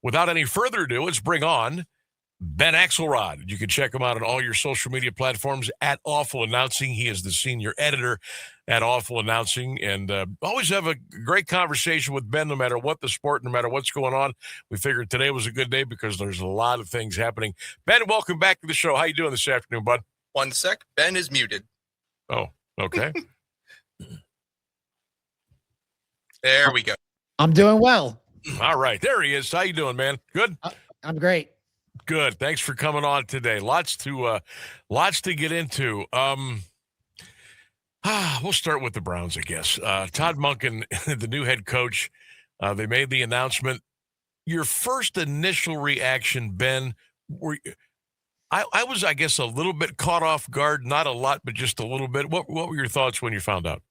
without any further ado, let's bring on Ben Axelrod. You can check him out on all your social media platforms at Awful Announcing. He is the senior editor at Awful Announcing, and always have a great conversation with Ben no matter what the sport, no matter what's going on. We figured today was a good day because there's a lot of things happening. Ben, welcome back to the show. How you doing this afternoon, bud? One sec. Ben is muted. Oh, okay. There we go. I'm doing well. All right. There he is. How you doing, man? Good? I'm great. Good. Thanks for coming on today. Lots to get into. We'll start with the Browns, I guess. Todd Monken, the new head coach, they made the announcement. Your first initial reaction, Ben, I was, I guess, a little bit caught off guard. Not a lot, but just a little bit. What were your thoughts when you found out?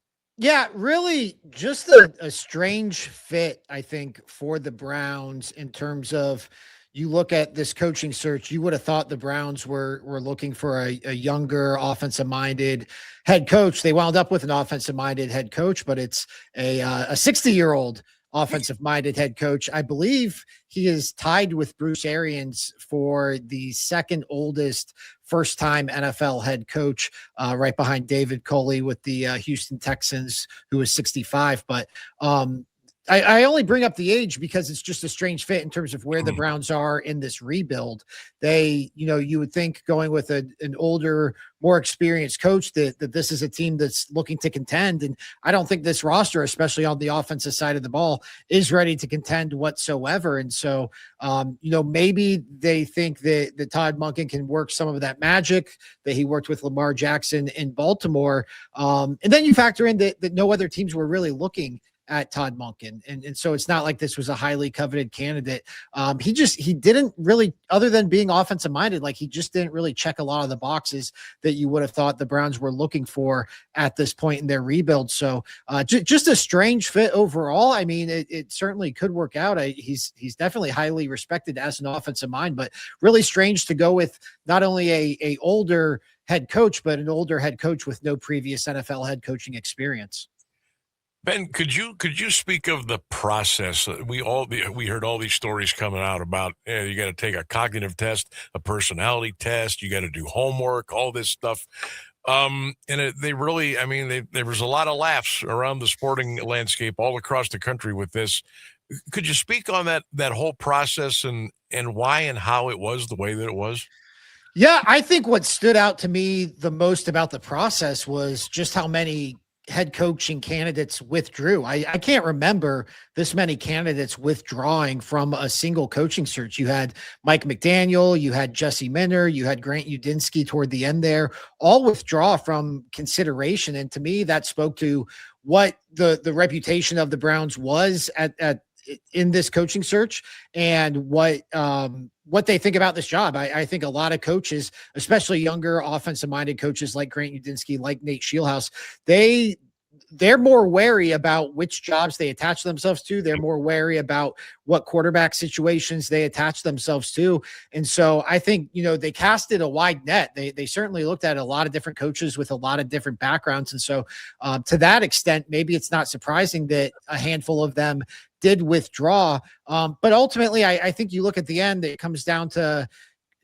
Yeah, really just a strange fit, I think, for the Browns in terms of you look at this coaching search, you would have thought the Browns were looking for a younger offensive-minded head coach. They wound up with an offensive-minded head coach, but it's a 60-year-old offensive-minded head coach. I believe he is tied with Bruce Arians for the second oldest first-time NFL head coach, right behind David Culley with the Houston Texans, who is 65. But I only bring up the age because it's just a strange fit in terms of where the Browns are in this rebuild. They, you would think going with an older, more experienced coach that this is a team that's looking to contend. And I don't think this roster, especially on the offensive side of the ball, is ready to contend whatsoever. And so, maybe they think that Todd Monken can work some of that magic that he worked with Lamar Jackson in Baltimore. And then you factor in that no other teams were really looking at Todd Monken. And so it's not like this was a highly coveted candidate. He didn't really, other than being offensive minded, like he just didn't really check a lot of the boxes that you would have thought the Browns were looking for at this point in their rebuild. So just a strange fit overall. I mean, it certainly could work out. He's definitely highly respected as an offensive mind, but really strange to go with not only a older head coach, but an older head coach with no previous NFL head coaching experience. Ben, could you speak of the process? We heard all these stories coming out about you got to take a cognitive test, a personality test, you got to do homework, all this stuff. There was a lot of laughs around the sporting landscape all across the country with this. Could you speak on that whole process and why and how it was the way that it was? Yeah, I think what stood out to me the most about the process was just how many head coaching candidates withdrew. I can't remember this many candidates withdrawing from a single coaching search. You had Mike McDaniel, you had Jesse Minter, you had Grant Udinski toward the end there, all withdraw from consideration. And to me, that spoke to what the reputation of the Browns was in this coaching search and what they think about this job. I think a lot of coaches, especially younger offensive-minded coaches like Grant Udinski, like Nate Scheelhaase, they're more wary about which jobs they attach themselves to. They're more wary about what quarterback situations they attach themselves to. And so I think, they casted a wide net. They certainly looked at a lot of different coaches with a lot of different backgrounds. And so to that extent, maybe it's not surprising that a handful of them did withdraw. But ultimately, I think you look at the end, it comes down to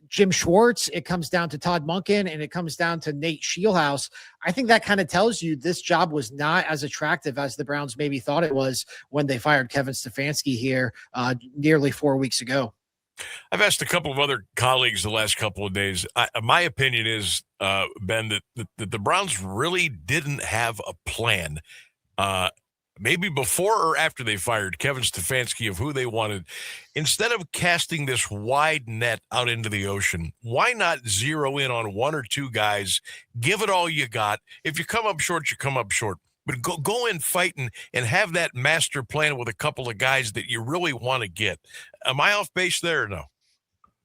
Jim Schwartz, it comes down to Todd Monken, and it comes down to Nate Scheelhaase. I think that kind of tells you this job was not as attractive as the Browns maybe thought it was when they fired Kevin Stefanski here nearly 4 weeks ago. I've asked a couple of other colleagues the last couple of days. My opinion is, Ben, that the Browns really didn't have a plan. Maybe before or after they fired Kevin Stefanski of who they wanted. Instead of casting this wide net out into the ocean, why not zero in on one or two guys, give it all you got? If you come up short, you come up short. But go in fighting and have that master plan with a couple of guys that you really want to get. Am I off base there or no?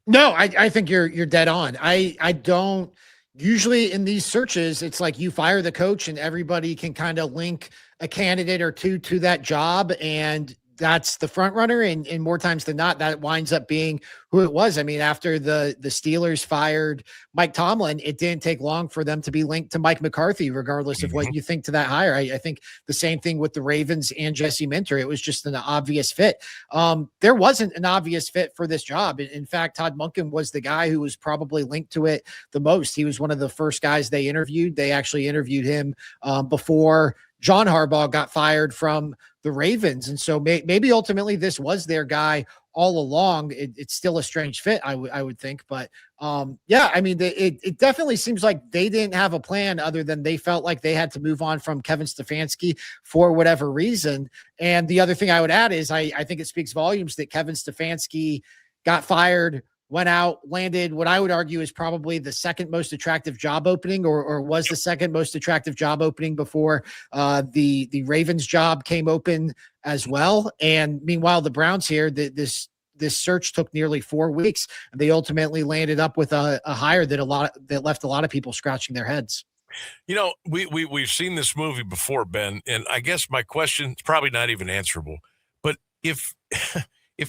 No, I think you're dead on. I don't usually in these searches, it's like you fire the coach and everybody can kind of link a candidate or two to that job. And that's the front runner, and more times than not, that winds up being who it was. I mean, after the Steelers fired Mike Tomlin, it didn't take long for them to be linked to Mike McCarthy, regardless of what you think to that hire. I think the same thing with the Ravens and Jesse Minter. It was just an obvious fit. There wasn't an obvious fit for this job. In fact, Todd Monken was the guy who was probably linked to it the most. He was one of the first guys they interviewed. They actually interviewed him before John Harbaugh got fired from the Ravens. And so maybe ultimately this was their guy all along. It's still a strange fit, I would think. But yeah, I mean, it definitely seems like they didn't have a plan other than they felt like they had to move on from Kevin Stefanski for whatever reason. And the other thing I would add is I think it speaks volumes that Kevin Stefanski got fired, went out, landed what I would argue is probably the second most attractive job opening, or was the second most attractive job opening before the Ravens job came open as well. And meanwhile, the Browns here, this search took nearly 4 weeks, and they ultimately landed up with a hire that left a lot of people scratching their heads. You know, we've seen this movie before, Ben, and I guess my question is probably not even answerable. But if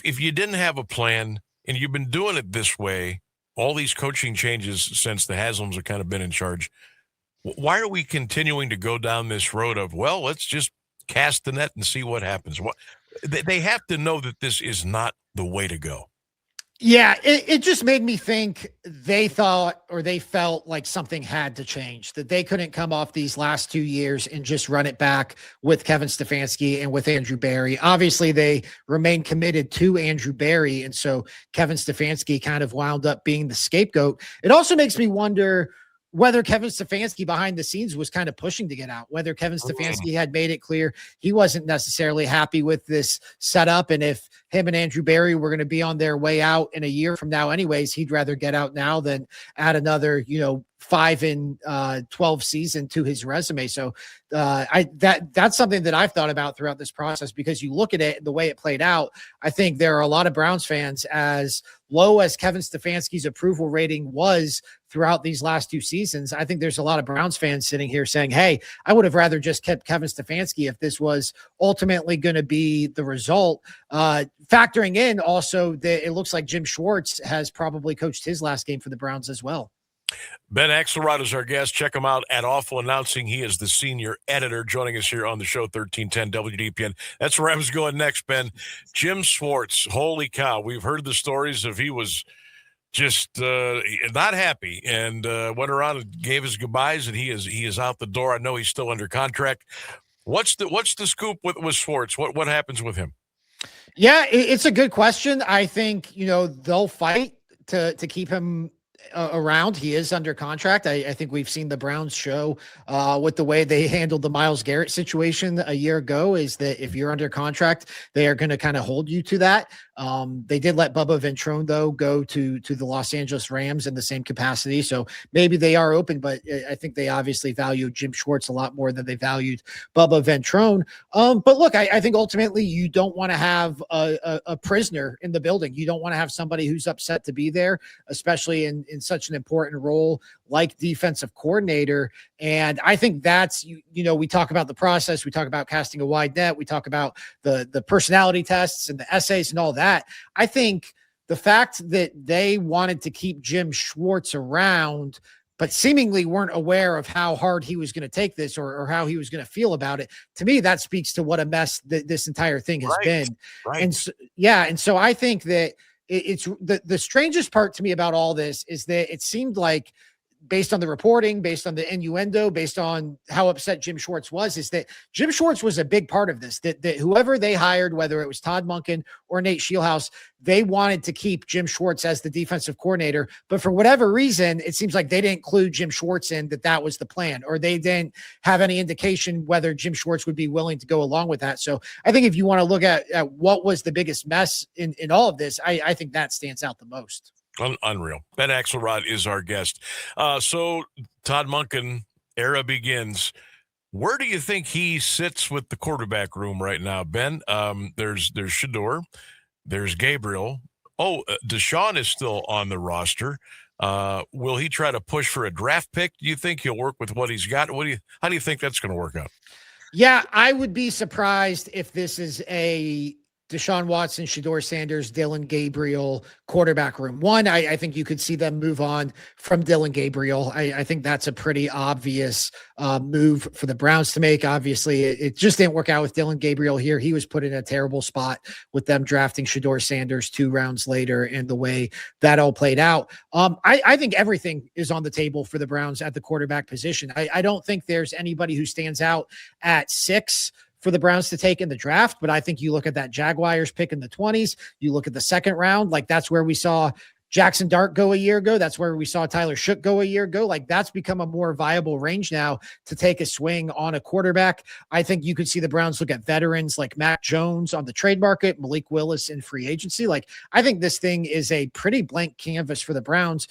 you didn't have a plan, and you've been doing it this way, all these coaching changes since the Haslams have kind of been in charge, why are we continuing to go down this road of, well, let's just cast the net and see what happens? They have to know that this is not the way to go. Yeah, it just made me think they thought, or they felt like something had to change, that they couldn't come off these last 2 years and just run it back with Kevin Stefanski and with Andrew Berry. Obviously, they remain committed to Andrew Berry, and so Kevin Stefanski kind of wound up being the scapegoat. It also makes me wonder whether Kevin Stefanski behind the scenes was kind of pushing to get out, whether Kevin Stefanski had made it clear he wasn't necessarily happy with this setup. And if him and Andrew Berry were going to be on their way out in a year from now anyways, he'd rather get out now than add another, 5 and 12 season to his resume. So that's something that I've thought about throughout this process, because you look at it, the way it played out, I think there are a lot of Browns fans, as low as Kevin Stefanski's approval rating was throughout these last 2 seasons. I think there's a lot of Browns fans sitting here saying, hey, I would have rather just kept Kevin Stefanski if this was ultimately going to be the result. Factoring in also that it looks like Jim Schwartz has probably coached his last game for the Browns as well. Ben Axelrod is our guest. Check him out at Awful Announcing. He is the senior editor joining us here on the show, 1310 WDPN. That's where I was going next, Ben. Jim Schwartz, holy cow. We've heard the stories of he was just not happy and went around and gave his goodbyes, and he is out the door. I know he's still under contract. What's the scoop with Schwartz? What happens with him? Yeah, it's a good question. I think, they'll fight to keep him around. He is under contract. I think we've seen the Browns show with the way they handled the Myles Garrett situation a year ago, is that if you're under contract, they are going to kind of hold you to that. They did let Bubba Ventrone, though, go to the Los Angeles Rams in the same capacity. So maybe they are open, but I think they obviously value Jim Schwartz a lot more than they valued Bubba Ventrone. But look, I think ultimately you don't want to have a prisoner in the building. You don't want to have somebody who's upset to be there, especially in such an important role like defensive coordinator. And I think that's, we talk about the process, we talk about casting a wide net, we talk about the personality tests and the essays and all that. I think the fact that they wanted to keep Jim Schwartz around, but seemingly weren't aware of how hard he was going to take this or how he was going to feel about it, to me, that speaks to what a mess this entire thing has been. Right. And so, and so I think that it's the strangest part to me about all this is that it seemed like, based on the reporting, based on the innuendo, based on how upset Jim Schwartz was, is that Jim Schwartz was a big part of this, that whoever they hired, whether it was Todd Monken or Nate Scheelhaus, they wanted to keep Jim Schwartz as the defensive coordinator. But for whatever reason, it seems like they didn't include Jim Schwartz in that was the plan, or they didn't have any indication whether Jim Schwartz would be willing to go along with that. So I think if you want to look at what was the biggest mess in all of this, I think that stands out the most. Unreal. Ben Axelrod is our guest. So Todd Monken era begins. Where do you think he sits with the quarterback room right now, Ben? There's Shador, there's Gabriel. Deshaun is still on the roster. Will he try to push for a draft pick? Do you think he'll work with what he's got? How do you think that's going to work out? Yeah, I would be surprised if this is a Deshaun Watson, Shedeur Sanders, Dylan Gabriel quarterback room. One, I think you could see them move on from Dylan Gabriel. I think that's a pretty obvious move for the Browns to make. Obviously, it just didn't work out with Dylan Gabriel here. He was put in a terrible spot with them drafting Shedeur Sanders 2 rounds later and the way that all played out. I think everything is on the table for the Browns at the quarterback position. I don't think there's anybody who stands out at 6 for the Browns to take in the draft. But I think you look at that Jaguars pick in the 20s, you look at the second round, like that's where we saw Jackson Dart go a year ago. That's where we saw Tyler Shook go a year ago. Like that's become a more viable range now to take a swing on a quarterback. I think you could see the Browns look at veterans like Mac Jones on the trade market, Malik Willis in free agency. Like I think this thing is a pretty blank canvas for the Browns.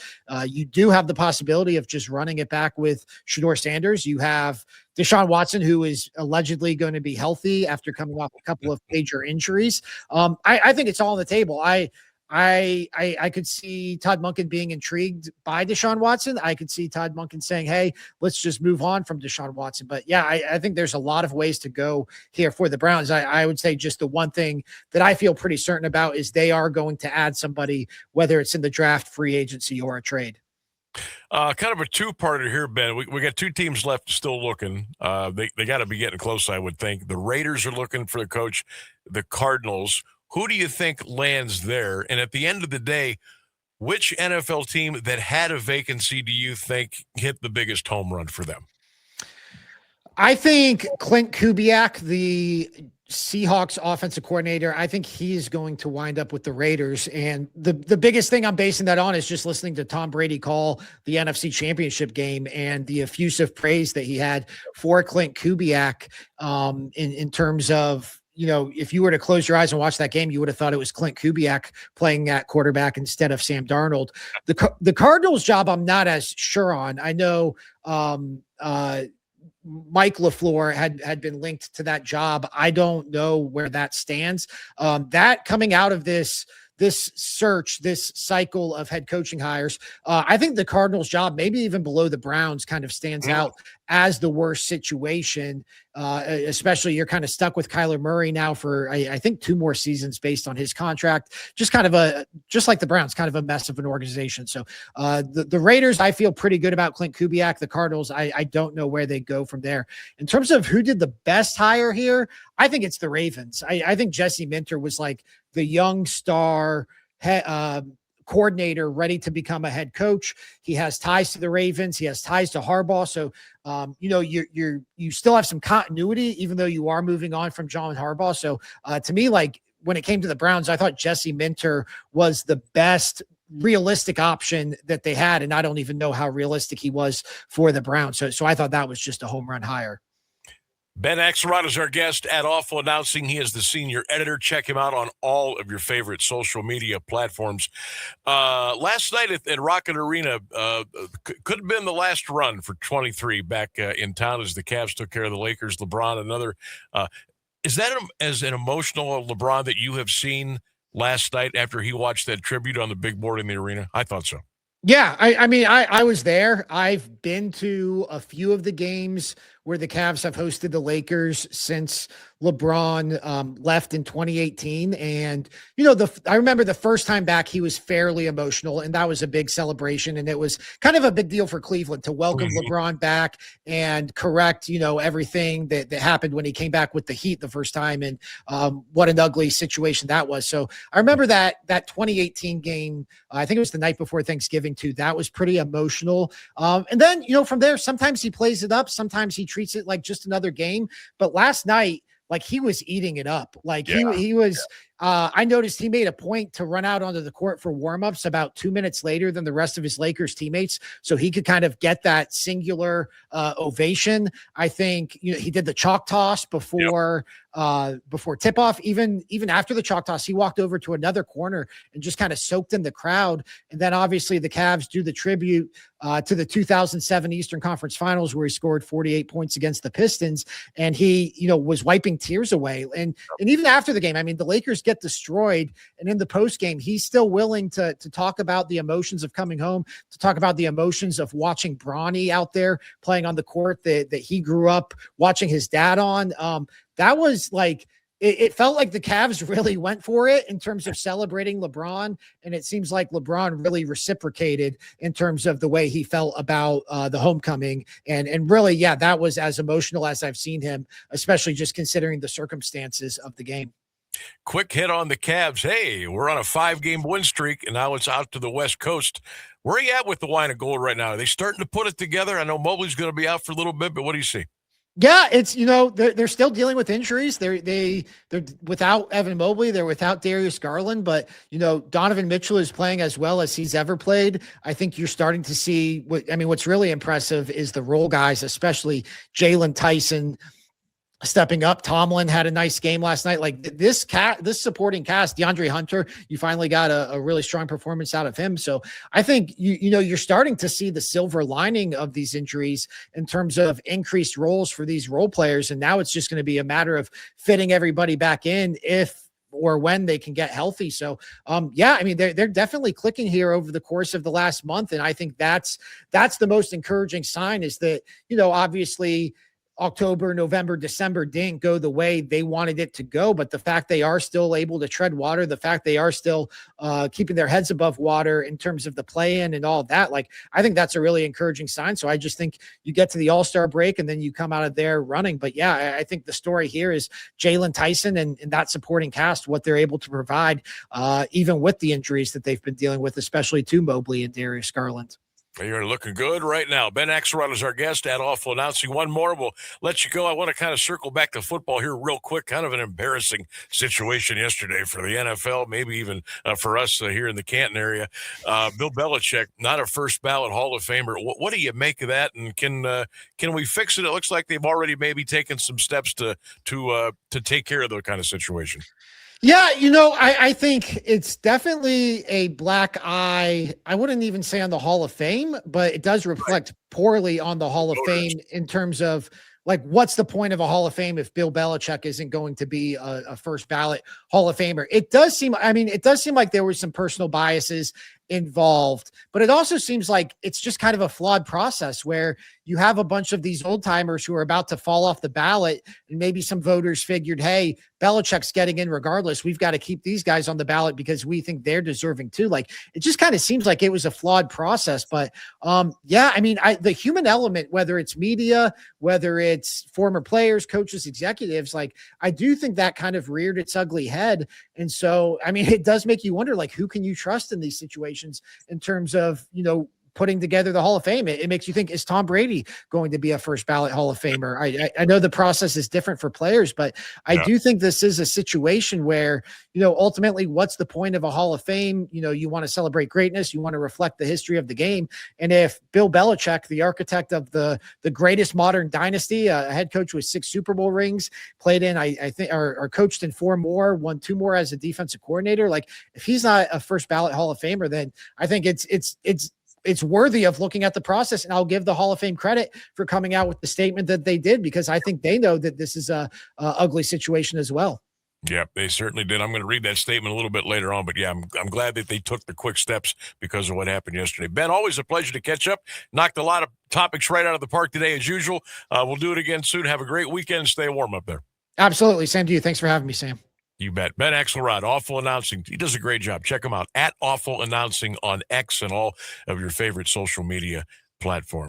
You do have the possibility of just running it back with Shedeur Sanders. You have Deshaun Watson, who is allegedly going to be healthy after coming off a couple of major injuries. I think it's all on the table. I could see Todd Monken being intrigued by Deshaun Watson. I could see Todd Monken saying, hey, let's just move on from Deshaun Watson. But yeah, I think there's a lot of ways to go here for the Browns. I would say just the one thing that I feel pretty certain about is they are going to add somebody, whether it's in the draft, free agency, or a trade. Kind of a two-parter here, Ben. We got 2 teams left still looking. They got to be getting close, I would think. The Raiders are looking for the coach. The Cardinals. Who do you think lands there? And at the end of the day, which NFL team that had a vacancy do you think hit the biggest home run for them? I think Clint Kubiak, the Seahawks offensive coordinator, I think he's going to wind up with the Raiders. And the biggest thing I'm basing that on is just listening to Tom Brady call the NFC Championship game and the effusive praise that he had for Clint Kubiak in terms of, you know, if you were to close your eyes and watch that game, you would have thought it was Clint Kubiak playing at quarterback instead of Sam Darnold. The Cardinals job, I'm not as sure on. I know Mike LaFleur had been linked to that job. I don't know where that stands. That coming out of this search, this cycle of head coaching hires, I think the Cardinals job, maybe even below the Browns, kind of stands out as the worst situation. Especially you're kind of stuck with Kyler Murray now for, I think 2 more seasons based on his contract, just like the Browns, kind of a mess of an organization. So the Raiders, I feel pretty good about Clint Kubiak. The Cardinals, I don't know where they go from there. In terms of who did the best hire here, I think it's the Ravens. I think Jesse Minter was like the young star coordinator ready to become a head coach. He has ties to the Ravens. He has ties to Harbaugh. So, you still have some continuity, even though you are moving on from John Harbaugh. So to me, like when it came to the Browns, I thought Jesse Minter was the best realistic option that they had. And I don't even know how realistic he was for the Browns. So I thought that was just a home run hire. Ben Axelrod is our guest at Awful Announcing. He is the senior editor. Check him out on all of your favorite social media platforms. Last night at Rocket Arena could have been the last run for 23 back in town as the Cavs took care of the Lakers. LeBron, another. Is that as an emotional LeBron that you have seen last night after he watched that tribute on the big board in the arena? I thought so. Yeah, I mean, I was there. I've been to a few of the games where the Cavs have hosted the Lakers since LeBron left in 2018. And, I remember the first time back, he was fairly emotional, and that was a big celebration. And it was kind of a big deal for Cleveland to welcome LeBron back and correct, everything that happened when he came back with the Heat the first time. And what an ugly situation that was. So I remember that 2018 game, I think it was the night before Thanksgiving too. That was pretty emotional. And then, from there, sometimes he plays it up. Sometimes he treats it like just another game. But last night, like he was eating it up. Like he was, I noticed he made a point to run out onto the court for warmups about 2 minutes later than the rest of his Lakers teammates. So he could kind of get that singular ovation. I think, he did the chalk toss before tip-off. Even after the chalk toss, he walked over to another corner and just kind of soaked in the crowd. And then obviously the Cavs do the tribute to the 2007 Eastern Conference Finals, where he scored 48 points against the Pistons. And he, was wiping tears away. And even after the game, I mean, the Lakers get destroyed. And in the post game, he's still willing to talk about the emotions of coming home, to talk about the emotions of watching Bronny out there playing on the court that he grew up watching his dad on. That was like it felt like the Cavs really went for it in terms of celebrating LeBron. And it seems like LeBron really reciprocated in terms of the way he felt about the homecoming. And really, yeah, that was as emotional as I've seen him, especially just considering the circumstances of the game. Quick hit on the Cavs. Hey, we're on a 5-game win streak, and now it's out to the West Coast. Where are you at with the wine and gold right now? Are they starting to put it together? I know Mobley's going to be out for a little bit, but what do you see? Yeah, it's they're still dealing with injuries. They're without Evan Mobley. They're without Darius Garland, but Donovan Mitchell is playing as well as he's ever played. I think you're starting to see what's really impressive is the role guys, especially Jalen Tyson stepping up. Tomlin had a nice game last night. Like this supporting cast, DeAndre Hunter, you finally got a really strong performance out of him. So I think you're starting to see the silver lining of these injuries in terms of increased roles for these role players. And now it's just going to be a matter of fitting everybody back in if or when they can get healthy. So they're definitely clicking here over the course of the last month. And I think that's the most encouraging sign is that, obviously October, November, December didn't go the way they wanted it to go. But the fact they are still able to tread water, the fact they are still keeping their heads above water in terms of the play-in and all of that, I think that's a really encouraging sign. So I just think you get to the All-Star break and then you come out of there running. But yeah, I think the story here is Jalen Tyson and that supporting cast, what they're able to provide, even with the injuries that they've been dealing with, especially to Mobley and Darius Garland. You're looking good right now. Ben Axelrod is our guest at Awful Announcing. One more, we'll let you go. I want to kind of circle back to football here real quick. Kind of an embarrassing situation yesterday for the NFL, maybe even for us here in the Canton area. Bill Belichick, not a first ballot Hall of Famer. What do you make of that? And can we fix it? It looks like they've already maybe taken some steps to take care of the kind of situation. Yeah, I think it's definitely a black eye. I wouldn't even say on the Hall of Fame, but it does reflect poorly on the Hall of Fame in terms of what's the point of a Hall of Fame if Bill Belichick isn't going to be a first ballot Hall of Famer? It does seem like there were some personal biases involved, but it also seems like it's just kind of a flawed process where you have a bunch of these old timers who are about to fall off the ballot. And maybe some voters figured, hey, Belichick's getting in regardless. We've got to keep these guys on the ballot because we think they're deserving too. It just kind of seems like it was a flawed process, but the human element, whether it's media, whether it's former players, coaches, executives, I do think that kind of reared its ugly head. And so, it does make you wonder, who can you trust in these situations in terms of, putting together the Hall of Fame? It makes you think, is Tom Brady going to be a first ballot Hall of Famer? I know the process is different for players, but I do think this is a situation where, ultimately what's the point of a Hall of Fame? You want to celebrate greatness. You want to reflect the history of the game. And if Bill Belichick, the architect of the greatest modern dynasty, a head coach with 6 Super Bowl rings, played in, I think, or coached in 4 more, won 2 more as a defensive coordinator. If he's not a first ballot Hall of Famer, then I think it's worthy of looking at the process. And I'll give the Hall of Fame credit for coming out with the statement that they did, because I think they know that this is a ugly situation as well. Yeah, they certainly did. I'm going to read that statement a little bit later on, but yeah, I'm glad that they took the quick steps because of what happened yesterday. Ben, always a pleasure to catch up. Knocked a lot of topics right out of the park today as usual. We'll do it again soon. Have a great weekend. Stay warm up there. Absolutely. Same to you. Thanks for having me, Sam. You bet. Ben Axelrod, Awful Announcing. He does a great job. Check him out at Awful Announcing on X and all of your favorite social media platforms.